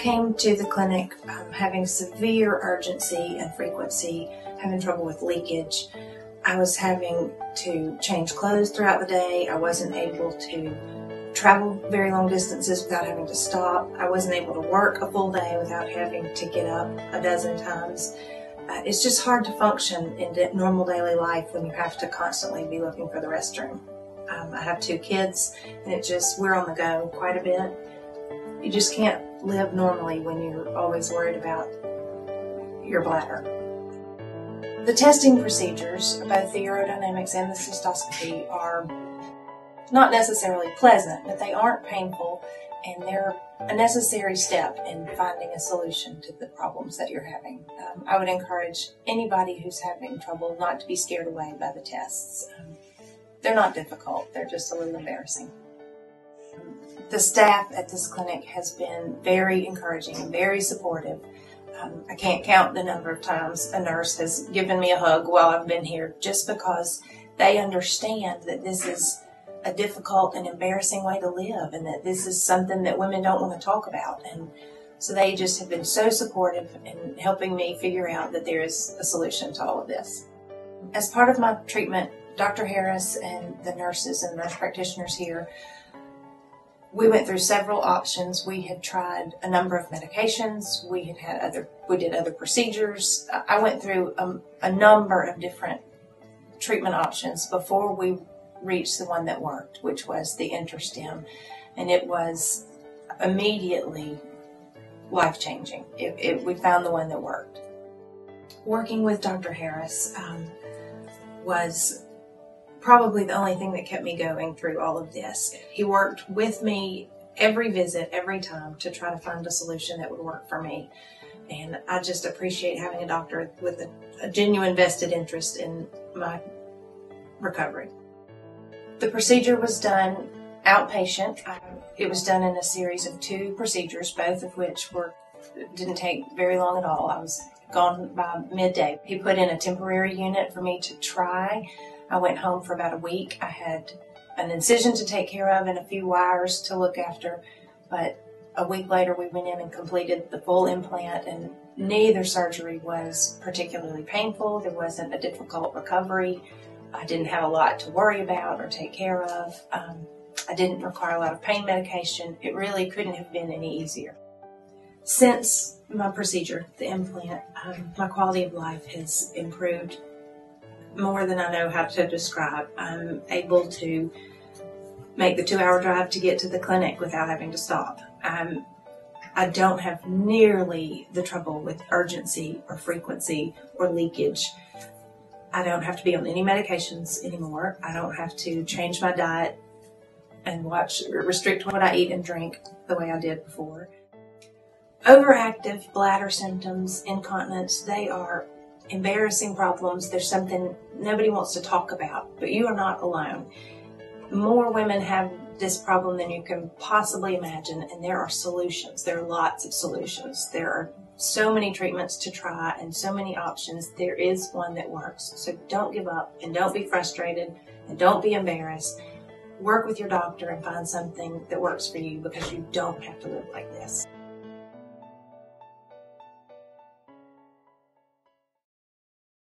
came to the clinic having severe urgency and frequency, having trouble with leakage. I was having to change clothes throughout the day. I wasn't able to travel very long distances without having to stop. I wasn't able to work a full day without having to get up a dozen times. It's just hard to function in normal daily life when you have to constantly be looking for the restroom. I have 2 kids, and we're on the go quite a bit. You just can't live normally when you're always worried about your bladder. The testing procedures, both the urodynamics and the cystoscopy, are not necessarily pleasant, but they aren't painful, and they're a necessary step in finding a solution to the problems that you're having. I would encourage anybody who's having trouble not to be scared away by the tests. They're not difficult, they're just a little embarrassing. The staff at this clinic has been very encouraging and very supportive. I can't count the number of times a nurse has given me a hug while I've been here, just because they understand that this is a difficult and embarrassing way to live, and that this is something that women don't want to talk about. And so they just have been so supportive in helping me figure out that there is a solution to all of this. As part of my treatment, Dr. Harris and the nurses and nurse practitioners here, we went through several options. We had tried a number of medications. We did other procedures. I went through a number of different treatment options before we reached the one that worked, which was the InterStim, and it was immediately life-changing. We found the one that worked. Working with Dr. Harris was probably the only thing that kept me going through all of this. He worked with me every visit, every time, to try to find a solution that would work for me. And I just appreciate having a doctor with a genuine vested interest in my recovery. The procedure was done outpatient. It was done in a series of 2 procedures, both of which didn't take very long at all. I was gone by midday. He put in a temporary unit for me to try. I went home for about a week. I had an incision to take care of and a few wires to look after, but a week later we went in and completed the full implant, and neither surgery was particularly painful. There wasn't a difficult recovery. I didn't have a lot to worry about or take care of. I didn't require a lot of pain medication. It really couldn't have been any easier. Since my procedure, the implant, my quality of life has improved more than I know how to describe. I'm able to make the 2-hour drive to get to the clinic without having to stop. I don't have nearly the trouble with urgency or frequency or leakage. I don't have to be on any medications anymore. I don't have to change my diet and restrict what I eat and drink the way I did before. Overactive bladder symptoms, incontinence, they are embarrassing problems. There's something nobody wants to talk about, but you are not alone. More women have this problem than you can possibly imagine, and there are solutions. There are lots of solutions. There are so many treatments to try and so many options. There is one that works. So don't give up, and don't be frustrated, and don't be embarrassed. Work with your doctor and find something that works for you, because you don't have to live like this.